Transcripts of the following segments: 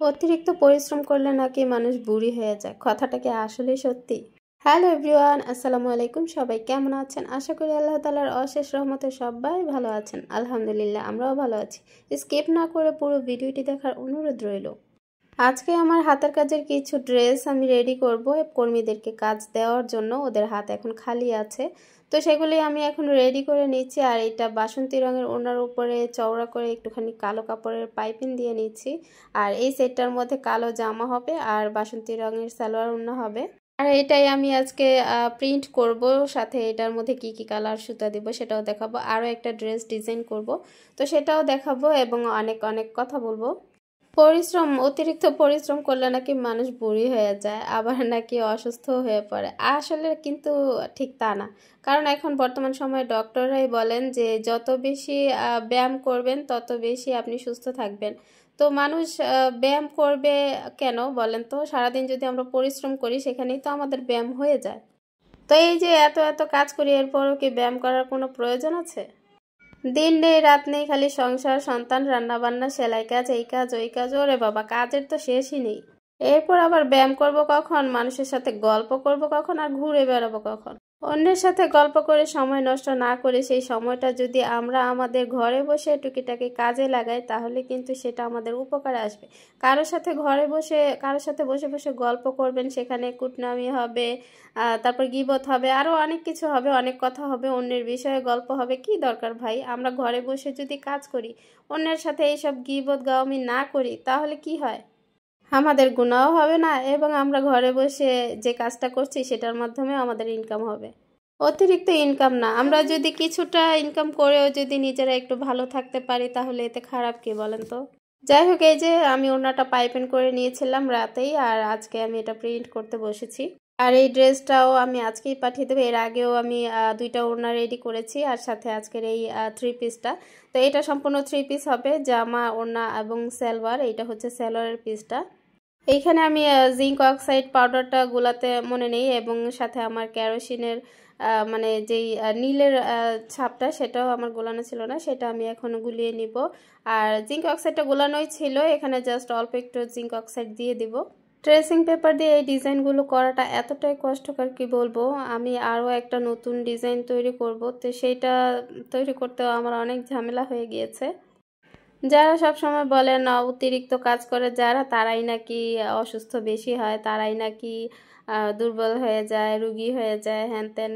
অতিরিক্ত পরিশ্রম করলে নাকি মানুষ বুড়ি হয়ে যায়, কথাটা কি আসলে সত্যি? হ্যালো এভরিওয়ান, আসসালামু আলাইকুম। সবাই কেমন আছেন? আশা করি আল্লাহ তাআলার অশেষ রহমতে সবাই ভালো আছেন। আলহামদুলিল্লাহ, আমরাও ভালো আছি। স্কিপ না করে পুরো ভিডিওটি দেখার অনুরোধ রইল। আজকে আমার হাতের কাজের কিছু ড্রেস আমি রেডি করব কর্মীদেরকে কাজ দেওয়ার জন্য। ওদের হাত এখন খালি আছে, তো সেগুলি আমি এখন রেডি করে নিচ্ছি। আর এটা বাসন্তী রঙের ওড়নার উপরে চওড়া করে একটুখানি কালো কাপড়ের পাইপিং দিয়ে নিচ্ছি। আর এই সেটটার মধ্যে কালো জামা হবে আর বাসন্তী রঙের সালোয়ার ওড়না হবে। আর এটাই আমি আজকে প্রিন্ট করব, সাথে এটার মধ্যে কি কি কালার সুতা দিব সেটাও দেখাবো। আরও একটা ড্রেস ডিজাইন করব, তো সেটাও দেখাবো এবং অনেক অনেক কথা বলবো। অতিরিক্ত পরিশ্রম করলে নাকি মানুষ বুড়ি হয়ে যায়, আবার নাকি অসুস্থ হয়ে পড়ে। আসলে কিন্তু ঠিক তা না। কারণ এখন বর্তমান সময়ে ডক্টররাই বলেন যে যত বেশি ব্যায়াম করবেন তত বেশি আপনি সুস্থ থাকবেন। তো মানুষ ব্যায়াম করবে কেন বলেন তো? সারাদিন যদি আমরা পরিশ্রম করি সেখানেই তো আমাদের ব্যায়াম হয়ে যায়। তো এই যে এত এত কাজ করি, এরপরও কি ব্যায়াম করার কোনো প্রয়োজন আছে? দিন নেই রাত নেই, খালি সংসার, সন্তান, রান্না বান্না, সেলাই কাজ, এই কাজ ওই কাজ। ওরে বাবা, কাজের তো শেষই নেই। এরপর আবার ব্যায়াম করব কখন, মানুষের সাথে গল্প করব কখন, আর ঘুরে বেড়াবো কখন? অন্যের সাথে গল্প করে সময় নষ্ট না করে সেই সময়টা যদি আমরা আমাদের ঘরে বসে টুকিটাকি কাজে লাগাই, তাহলে কিন্তু সেটা আমাদের উপকারে আসবে। কারোর সাথে বসে বসে গল্প করবেন, সেখানে কুটনামি হবে, তারপর গীবত হবে, আরও অনেক কিছু হবে, অনেক কথা হবে, অন্যের বিষয়ে গল্প হবে। কি দরকার ভাই? আমরা ঘরে বসে যদি কাজ করি, অন্যের সাথে এইসব গীবত গাওয়ামি না করি, তাহলে কি হয়? আমাদের গুনাহও হবে না এবং আমরা ঘরে বসে যে কাজটা করছি সেটার মাধ্যমে আমাদের ইনকাম হবে। অতিরিক্ত ইনকাম না, আমরা যদি কিছুটা ইনকাম করেও যদি নিজেরা একটু ভালো থাকতে পারি, তাহলে এতে খারাপ কি বলেন তো? যাই হোক, এই যে আমি ওড়নাটা পাইপিং করে নিয়েছিলাম রাতেই, আর আজকে আমি এটা প্রিন্ট করতে বসেছি। আর এই ড্রেসটাও আমি আজকেই পাঠিয়ে দেবো। এর আগেও আমি দুইটা ওড়না রেডি করেছি, আর সাথে আজকের এই থ্রি পিসটা। তো এটা সম্পূর্ণ থ্রি পিস হবে, জামা, ওড়না এবং সালোয়ার। এইটা হচ্ছে সালোয়ারের পিসটা। এইখানে আমি জিঙ্ক অক্সাইড পাউডারটা গুলাতে মনে নেই, এবং সাথে আমার কেরোসিনের মানে যেই নীলের ছাপটা, সেটাও আমার গোলানো ছিল না, সেটা আমি এখন গুলিয়ে নিব। আর জিঙ্ক অক্সাইডটা গোলানোই ছিল, এখানে জাস্ট অল্প একটু জিঙ্ক অক্সাইড দিয়ে দিব। ট্রেসিং পেপার দিয়ে এই ডিজাইনগুলো করাটা এতটাই কষ্টকর, কি বলবো। আমি আরও একটা নতুন ডিজাইন তৈরি করব, তো সেইটা তৈরি করতেও আমার অনেক ঝামেলা হয়ে গিয়েছে। যারা সব সময় বলে না অতিরিক্ত কাজ করে যারা, তারাই নাকি অসুস্থ বেশি হয়, তারাই নাকি দুর্বল হয়ে যায়, রুগী হয়ে যায়, হ্যান ত্যান।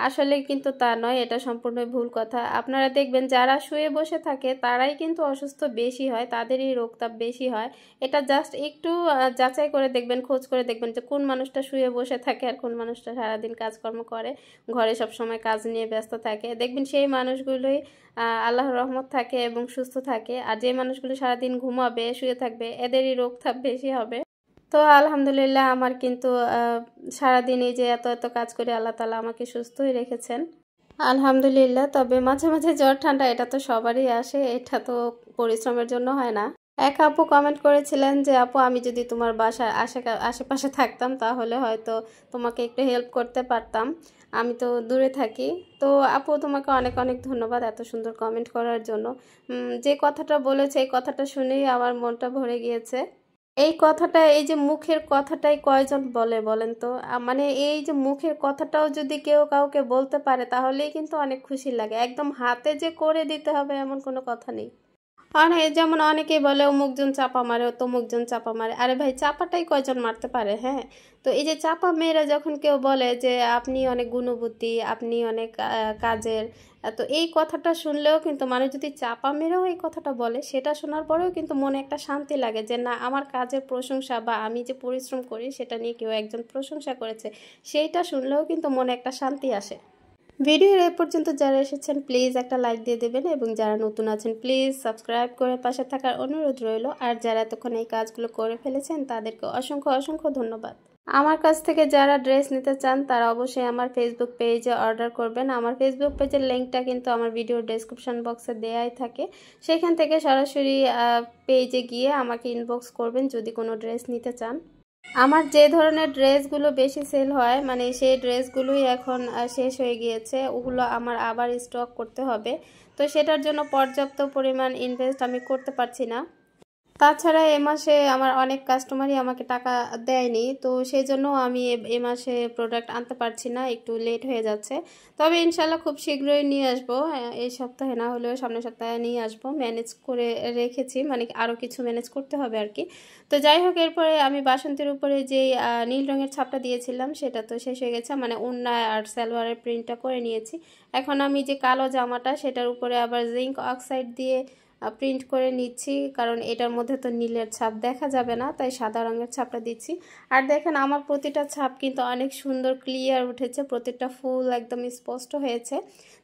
আসলে কিন্তু তা নয়, এটা সম্পূর্ণ ভুল কথা। আপনারা দেখবেন যারা শুয়ে বসে থাকে তারাই কিন্তু অসুস্থ বেশি হয়, তাদেরই রোগতাপ বেশি হয়। এটা জাস্ট একটু যাচাই করে দেখবেন, খোঁজ করে দেখবেন যে কোন মানুষটা শুয়ে বসে থাকে আর কোন মানুষটা সারাদিন কাজকর্ম করে, ঘরে সব সময় কাজ নিয়ে ব্যস্ত থাকে। দেখবেন সেই মানুষগুলোই আল্লাহর রহমত থাকে এবং সুস্থ থাকে। আর যে মানুষগুলো সারাদিন ঘুমাবে, শুয়ে থাকবে, এদেরই রোগ তাপ বেশি হবে। তো আলহামদুলিল্লাহ, আমার কিন্তু সারাদিন এই যে এত এত কাজ করে আল্লাহ তাআলা আমাকে সুস্থই রেখেছেন, আলহামদুলিল্লাহ। তবে মাঝে মাঝে জ্বর ঠান্ডা এটা তো সবারই আসে, এটা তো পরিশ্রমের জন্য হয় না। এক আপু কমেন্ট করেছিলেন যে আপু, আমি যদি তোমার বাসার আশেপাশে থাকতাম তাহলে হয়তো তোমাকে একটু হেল্প করতে পারতাম, আমি তো দূরে থাকি। তো আপু, তোমাকে অনেক অনেক ধন্যবাদ এত সুন্দর কমেন্ট করার জন্য। যে কথাটা বলেছে এই কথাটা শুনেই আমার মনটা ভরে গিয়েছে। এই কথাটা, এই যে মুখের কথাটাই কয়জন বলে বলেন তো? মানে এই যে মুখের কথাটাও যদি কেউ কাউকে বলতে পারে, তাহলেই কিন্তু অনেক খুশি লাগে। একদম হাতে যে করে দিতে হবে এমন কোনো কথা নেই। যেমন অনেকেই বলে অমুকজন চাপা মারে, তমুকজন চাপা মারে। আরে ভাই, চাপাটাই কয়জন মারতে পারে? হ্যাঁ, তো এই যে চাপা মেয়েরা যখন কেউ বলে যে আপনি অনেক গুণবতী, আপনি অনেক কাজের, তো এই কথাটা শুনলেও কিন্তু মানুষ যদি চাপা মেরেও এই কথাটা বলে, সেটা শোনার পরেও কিন্তু মনে একটা শান্তি লাগে যে না, আমার কাজের প্রশংসা বা আমি যে পরিশ্রম করি সেটা নিয়ে কেউ একজন প্রশংসা করেছে, সেইটা শুনলেও কিন্তু মনে একটা শান্তি আসে। ভিডিওর এ পর্যন্ত যারা এসেছেন প্লিজ একটা লাইক দিয়ে দেবেন, এবং যারা নতুন আছেন প্লিজ সাবস্ক্রাইব করে পাশে থাকার অনুরোধ রইল। আর যারা এতক্ষণ এই কাজগুলো করে ফেলেছেন তাদেরকে অসংখ্য অসংখ্য ধন্যবাদ। আমার কাছ থেকে যারা ড্রেস নিতে চান তারা অবশ্যই আমার ফেসবুক পেজে অর্ডার করবেন। আমার ফেসবুক পেজের লিঙ্কটা কিন্তু আমার ভিডিওর ডেসক্রিপশন বক্সে দেয়াই থাকে, সেখান থেকে সরাসরি পেজে গিয়ে আমাকে ইনবক্স করবেন যদি কোনো ড্রেস নিতে চান। আমার যে ধরনের ড্রেসগুলো বেশি সেল হয়, মানে সেই ড্রেসগুলোই এখন শেষ হয়ে গিয়েছে, ওগুলো আমার আবার স্টক করতে হবে। তো সেটার জন্য পর্যাপ্ত পরিমাণ ইনভেস্ট আমি করতে পারছি না। তাছাড়া এ মাসে আমার অনেক কাস্টমারই আমাকে টাকা দেয়নি, তো সেই জন্য আমি এ মাসে প্রোডাক্ট আনতে পারছি না, একটু লেট হয়ে যাচ্ছে। তবে ইনশাল্লাহ খুব শীঘ্রই নিয়ে আসবো, এই সপ্তাহে না হলেও সামনের সপ্তাহে নিয়ে আসবো। ম্যানেজ করে রেখেছি, মানে আরও কিছু ম্যানেজ করতে হবে আর কি। তো যাই হোক, এরপরে আমি বাসন্তীর উপরে যে নীল রঙের ছাপটা দিয়েছিলাম সেটা তো শেষ হয়ে গেছে, মানে ওড়না আর সালোয়ারের প্রিন্টটা করে নিয়েছি। এখন আমি যে কালো জামাটা সেটার উপরে আবার জিঙ্ক অক্সাইড দিয়ে প্রিন্ট করে নিচ্ছি, কারণ এটার মধ্যে তো নীলের ছাপ দেখা যাবে না, তাই সাদা রঙের ছাপটা দিচ্ছি। আর দেখেন আমার প্রতিটা ছাপ কিন্তু অনেক সুন্দর ক্লিয়ার উঠেছে, প্রতিটা ফুল একদম স্পষ্ট হয়েছে।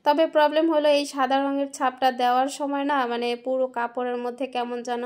তবে প্রবলেম হলো এই সাদা রঙের ছাপটা দেওয়ার সময় না, মানে পুরো কাপড়ের মধ্যে কেমন যেন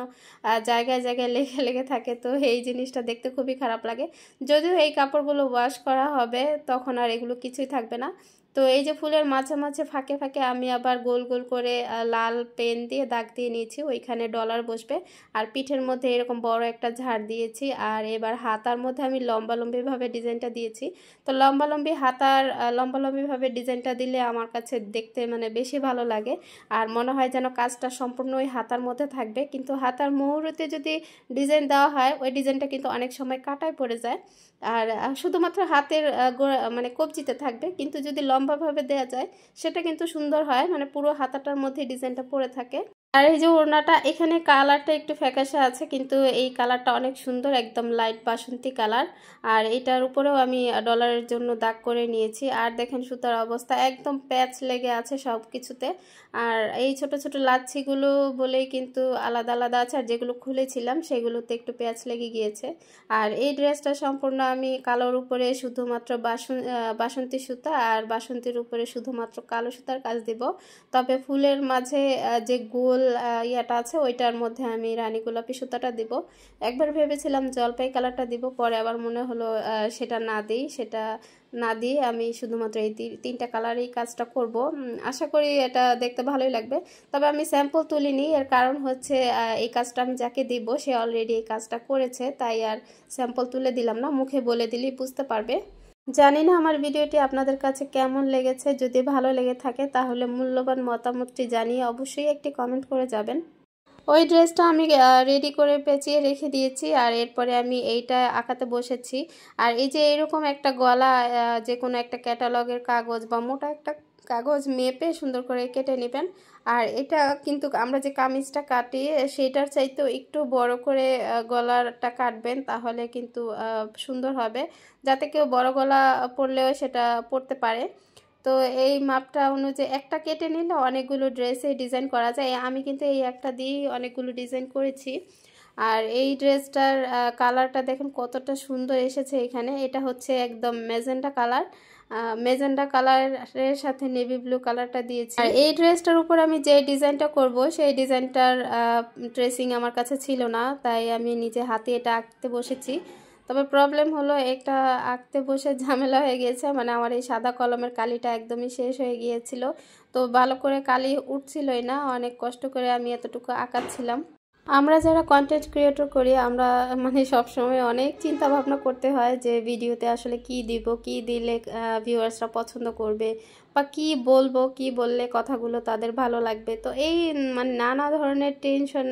জায়গায় জায়গায় লেগে লেগে থাকে, তো এই জিনিসটা দেখতে খুবই খারাপ লাগে। যদিও এই কাপড়গুলো ওয়াশ করা হবে তখন আর এগুলো কিছুই থাকবে না। তো এই যে ফুলের মাঝে মাঝে ফাঁকে ফাঁকে আমি আবার গোল গোল করে লাল পেন দিয়ে দাগ দিয়ে নিয়েছি, ওইখানে ডলার বসবে। আর পিঠের মধ্যে এরকম বড় একটা ঝাড় দিয়েছি, আর এবার হাতার মধ্যে আমি লম্বালম্বিভাবে ডিজাইনটা দিয়েছি। তো লম্বালম্বি হাতার লম্বালম্বিভাবে ডিজাইনটা দিলে আমার কাছে দেখতে মানে বেশি ভালো লাগে, আর মনে হয় যেন কাজটা সম্পূর্ণ ওই হাতার মধ্যে থাকবে। কিন্তু হাতার মুহুরিতে যদি ডিজাইন দেওয়া হয় ওই ডিজাইনটা কিন্তু অনেক সময় কাটায় পড়ে যায়, আর শুধুমাত্র হাতের মানে কবজিতে থাকবে। কিন্তু যদি লম্বাভাবে দেওয়া যায় সেটা কিন্তু সুন্দর হয়, মানে পুরো হাতাটার মধ্যে ডিজাইনটা পড়ে থাকে। আর এই যে ওড়নাটা, এখানে কালারটা একটু ফ্যাকাশে আছে, কিন্তু এই কালারটা অনেক সুন্দর, একদম লাইট বাসন্তী কালার। আর এটার উপরেও আমি ডলারের জন্য দাগ করে নিয়েছি। আর দেখেন সুতার অবস্থা একদম প্যাচ লেগে আছে সব কিছুতে। আর এই ছোট ছোট লাচ্ছিগুলো বলেই কিন্তু আলাদা আলাদা আছে, আর যেগুলো খুলেছিলাম সেগুলোতে একটু প্যাচ লেগে গিয়েছে। আর এই ড্রেসটা সম্পূর্ণ আমি কালোর উপরে শুধুমাত্র বাসন্তী সুতা, আর বাসন্তীর উপরে শুধুমাত্র কালো সুতার কাজ দিব। তবে ফুলের মাঝে যে গোল ইয়াটা আছে ওইটার মধ্যে আমি রানী গোলাপি সুতাটা দিব। একবার ভেবেছিলাম জলপাই কালারটা দিব, পরে আবার মনে হলো সেটা না দিয়ে আমি শুধুমাত্র এই তিনটা কালারেই কাজটা করব। আশা করি এটা দেখতে ভালোই লাগবে। তবে আমি স্যাম্পল তুলিনি, এর কারণ হচ্ছে এই কাজটা আমি যাকে দিব সে অলরেডি এই কাজটা করেছে, তাই আর স্যাম্পল তুলে দিলাম না, মুখে বলে দিলেই বুঝতে পারবে। জানি না আমার ভিডিওটি আপনাদের কাছে কেমন লেগেছে, যদি ভালো লেগে থাকে তাহলে মূল্যবান মতামতটি জানিয়ে অবশ্যই একটি কমেন্ট করে যাবেন। ওই ড্রেসটা আমি রেডি করে পেঁচিয়ে রেখে দিয়েছি, আর এরপরে আমি এইটা আঁকাতে বসেছি। আর এই যে এরকম একটা গলা যে কোনো একটা ক্যাটালগের কাগজ বা মোটা একটা কাগজ মেপে সুন্দর করে কেটে নেবেন। আর এটা কিন্তু আমরা যে কামিজটা কাটি সেটার চাইতেও একটু বড় করে গলাটা কাটবেন, তাহলে কিন্তু সুন্দর হবে, যাতে কেউ বড় গলা পরলেও সেটা পরতে পারে। তো এই মাপটা অনুযায়ী একটা কেটে নিলে অনেকগুলো ড্রেসে ডিজাইন করা যায়। আমি কিন্তু এই একটা দিয়েই অনেকগুলো ডিজাইন করেছি। আর এই ড্রেসটার কালারটা দেখুন কতটা সুন্দর এসেছে এখানে। এটা হচ্ছে একদম ম্যাজেন্টা কালার, ম্যাজেন্টা কালারের সাথে নেভি ব্লু কালারটা দিয়েছি। আর এই ড্রেসটার উপর আমি যে ডিজাইনটা করব সেই ডিজাইনটার ট্রেসিং আমার কাছে ছিল না, তাই আমি নিজে হাতে এটা আঁকতে বসেছি। তবে প্রবলেম হলো একটা আঁকতে বসে ঝামেলা হয়ে গিয়েছে, মানে আমার এই সাদা কলমের কালিটা একদমই শেষ হয়ে গিয়েছিল, তো ভালো করে কালি উঠছিলই না, অনেক কষ্ট করে আমি এতটুকু আঁকাচ্ছিলাম। আমরা যারা কন্টেন্ট ক্রিয়েটর করি আমরা মানে সবসময় অনেক চিন্তা ভাবনা করতে হয় যে ভিডিওতে আসলে কি দিব, কি দিলে ভিউয়ার্সরা পছন্দ করবে, বা কি বলবো, কি বললে কথাগুলো তাদের ভালো লাগবে। তো এই মানে নানা ধরনের টেনশন,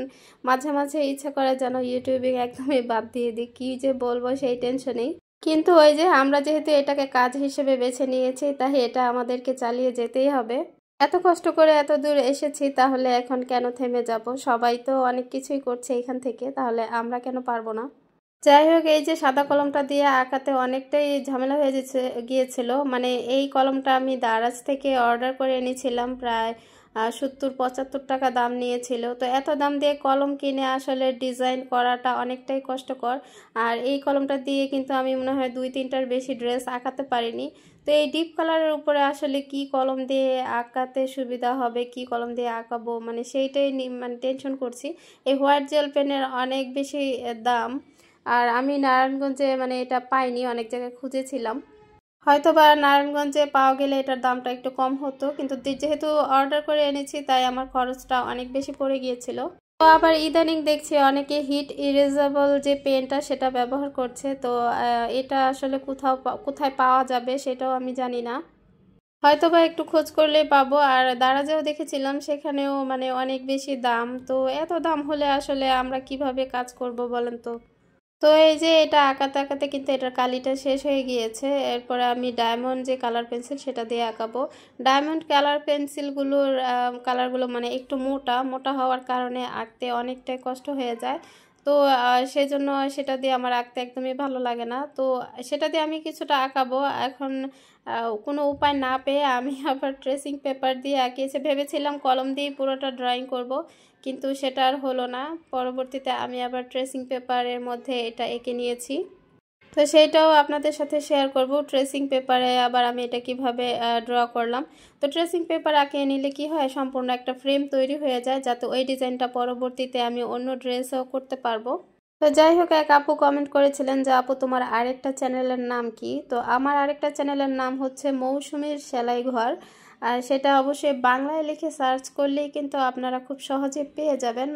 মাঝে মাঝে ইচ্ছা করে যেন ইউটিউবিং একদমই বাদ দিয়ে দিই, কি যে বলবো সেই টেনশনেই। কিন্তু ওই যে আমরা যেহেতু এটাকে কাজ হিসেবে বেছে নিয়েছি, তাই এটা আমাদেরকে চালিয়ে যেতেই হবে। এত কষ্ট করে এত দূর এসেছি, তাহলে এখন কেন থেমে যাব? সবাই তো অনেক কিছুই করছে এখান থেকে, তাহলে আমরা কেন পারবো না? যাই হোক, এই যে সাদা কলমটা দিয়ে আঁকাতে অনেকটাই ঝামেলা হয়ে গিয়েছিল। মানে এই কলমটা আমি দারাজ থেকে অর্ডার করে এনেছিলাম, প্রায় 70-75 টাকা দাম নিয়েছিল। তো এত দাম দিয়ে কলম কিনে আসলে ডিজাইন করাটা অনেকটাই কষ্টকর। আর এই কলমটা দিয়ে কিন্তু আমি মনে হয় 2-3টার বেশি ড্রেস আঁকাতে পারিনি। তো এই ডিপ কালারের উপরে আসলে কি কলম দিয়ে আঁকাতে সুবিধা হবে, কি কলম দিয়ে আঁকাবো, মানে সেইটাই মানে টেনশন করছি। এই হোয়াইট জেল পেনের অনেক বেশি দাম, আর আমি নারায়ণগঞ্জে মানে এটা পাইনি, অনেক জায়গায় খুঁজেছিলাম। হয়তো বা নারায়ণগঞ্জে পাওয়া গেলে এটার দামটা একটু কম হতো, কিন্তু যেহেতু অর্ডার করে এনেছি তাই আমার খরচটা অনেক বেশি পড়ে গিয়েছিল। তো আবার ইদানিং দেখছি অনেকে হিট ইরেজেবল যে পেনটা সেটা ব্যবহার করছে, তো এটা আসলে কোথায় পাওয়া যাবে সেটাও আমি জানি না। হয়তোবা একটু খোঁজ করলেই পাবো। আর দারাজেও দেখেছিলাম, সেখানেও মানে অনেক বেশি দাম। তো এত দাম হলে আসলে আমরা কিভাবে কাজ করব বলেন তো। তো এই যে এটা আঁকাতে আঁকাতে কিন্তু এটার কালিটা শেষ হয়ে গিয়েছে। এরপরে আমি ডায়মন্ড যে কালার পেন্সিল সেটা দিয়ে আঁকাবো। ডায়মন্ড কালার পেন্সিলগুলোর কালারগুলো মানে একটু মোটা মোটা হওয়ার কারণে আঁকতে অনেকটাই কষ্ট হয়ে যায়। তো সেজন্য সেটা দিয়ে আমার আঁকতে একদমই ভালো লাগে না। তো সেটা দিয়ে আমি কিছুটা আঁকাবো এখন। কোনো উপায় না পেয়ে আমি আবার ট্রেসিং পেপার দিয়ে আঁকিয়েছি। ভেবেছিলাম কলম দিয়ে পুরোটা ড্রয়িং করব, কিন্তু সেটা আর হলো না। পরবর্তীতে আমি আবার ট্রেসিং পেপারের মধ্যে এটা এঁকে নিয়েছি। তো সেইটাও আপনাদের সাথে শেয়ার করব। ট্রেসিং পেপারে আবার আমি এটা কিভাবে ড্র করলাম। তো ট্রেসিং পেপার আঁকিয়ে নিলে কি হয়, সম্পূর্ণ একটা ফ্রেম তৈরি হয়ে যায়, যাতে ওই ডিজাইনটা পরবর্তীতে আমি অন্য ড্রেসেও করতে পারবো। তো যাই হোক, এক আপু কমেন্ট করেছিলেন যে আপু তোমার আরেকটা চ্যানেলের নাম কি। তো আমার আরেকটা চ্যানেলের নাম হচ্ছে মৌসুমীর সেলাই ঘর। আর সেটা অবশ্যই বাংলায় লিখে সার্চ করলেই কিন্তু আপনারা খুব সহজে পেয়ে যাবেন।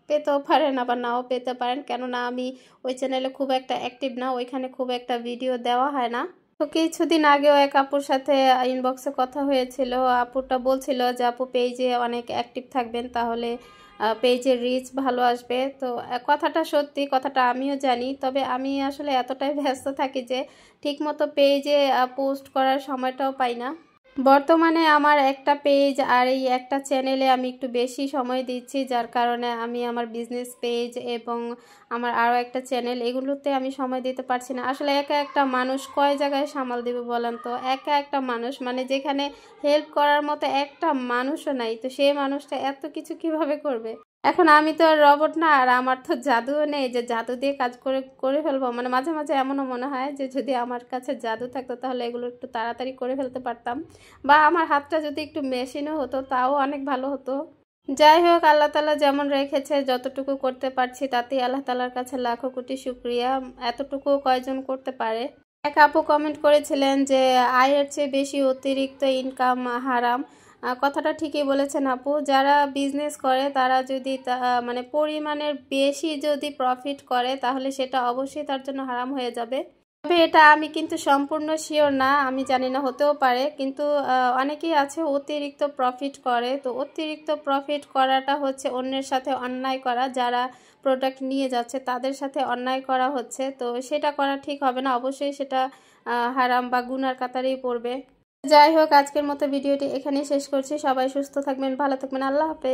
পেতেও পারেন আবার নাও পেতে পারেন, কেননা আমি ওই চ্যানেলে খুব একটা অ্যাক্টিভ না, ওইখানে খুব একটা ভিডিও দেওয়া হয় না। তো কিছুদিন আগেও এক আপুর সাথে ইনবক্সে কথা হয়েছিল। আপুটা বলছিল যে আপু পেজে অনেক অ্যাক্টিভ থাকবেন, তাহলে পেজের রিচ ভালো আসবে। তো কথাটা সত্যি, কথাটা আমিও জানি। তবে আমি আসলে এতটাই ব্যস্ত থাকি যে ঠিকমতো পেজে পোস্ট করার সময়টাও পাই না। বর্তমানে আমার একটা পেজ আর এই একটা চ্যানেলে আমি একটু বেশি সময় দিচ্ছি, যার কারণে আমি আমার বিজনেস পেজ এবং আমার আরও একটা চ্যানেল, এগুলোতে আমি সময় দিতে পারছি না। আসলে একা একটা মানুষ কয় জায়গায় সামাল দেবে বলেন তো। একা একটা মানুষ মানে যেখানে হেল্প করার মতো একটা মানুষও নাই, তো সেই মানুষটা এত কিছু কিভাবে করবে। এখন আমি তো আর রবট না, আর আমার তো জাদুও নেই যে জাদু দিয়ে কাজ করে করে ফেলবো। মানে মাঝে মাঝে এমনও মনে হয় যে যদি আমার কাছে জাদু থাকতো তাহলে এগুলো একটু তাড়াতাড়ি করে ফেলতে পারতাম, বা আমার হাতটা যদি একটু মেশিনও হতো তাও অনেক ভালো হতো। যাই হোক, আল্লাহ তালা যেমন রেখেছে, যতটুকু করতে পারছি তাতেই আল্লাহ তালার কাছে লাখো কোটি শুক্রিয়া। এতটুকু কয়জন করতে পারে। এক আপু কমেন্ট করেছিলেন যে আয়ের চেয়ে বেশি অতিরিক্ত ইনকাম হারাম। কথাটা ঠিকই বলেছেন আপু। যারা বিজনেস করে তারা যদি মানে পরিমাণের বেশি যদি প্রফিট করে, তাহলে সেটা অবশ্যই তার জন্য হারাম হয়ে যাবে। তবে এটা আমি কিন্তু সম্পূর্ণ শিওর না, আমি জানি না, হতেও পারে। কিন্তু অনেকেই আছে অতিরিক্ত প্রফিট করে। তো অতিরিক্ত প্রফিট করাটা হচ্ছে অন্যের সাথে অন্যায় করা। যারা প্রোডাক্ট নিয়ে যাচ্ছে তাদের সাথে অন্যায় করা হচ্ছে, তো সেটা করা ঠিক হবে না। অবশ্যই সেটা হারাম বা গুনার কাতারেই পড়বে। যাই হোক, আজকের মতো ভিডিওটি এখানেই শেষ করছি। সবাই সুস্থ থাকবেন, ভালো থাকবেন। আল্লাহ হাফেজ।